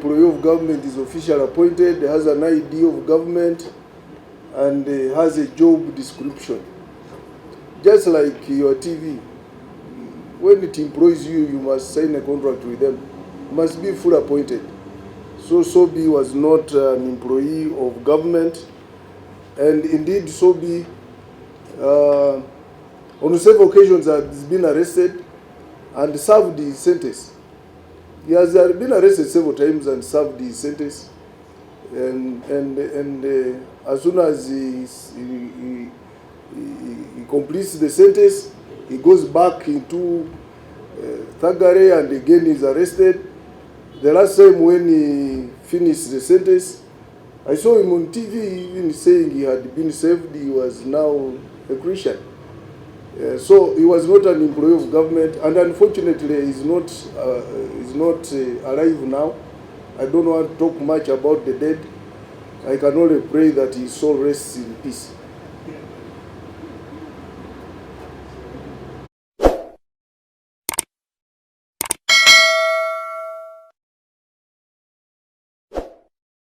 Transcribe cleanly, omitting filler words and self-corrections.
employee of government is officially appointed, has an ID of government, and has a job description. Just like your TV, when it employs you, you must sign a contract with them. You must be fully appointed. So Sobi was not an employee of government, and indeed Sobi on several occasions has been arrested and served his sentence. He has been arrested several times and served his sentence, and as soon as he completes the sentence, he goes back into Thagare and again is arrested. The last time when he finished the sentence, I saw him on TV even saying he had been saved, he was now a Christian. So he was not an employee of government, and unfortunately he's not alive now. I don't want to talk much about the dead. I can only pray that his soul rests in peace.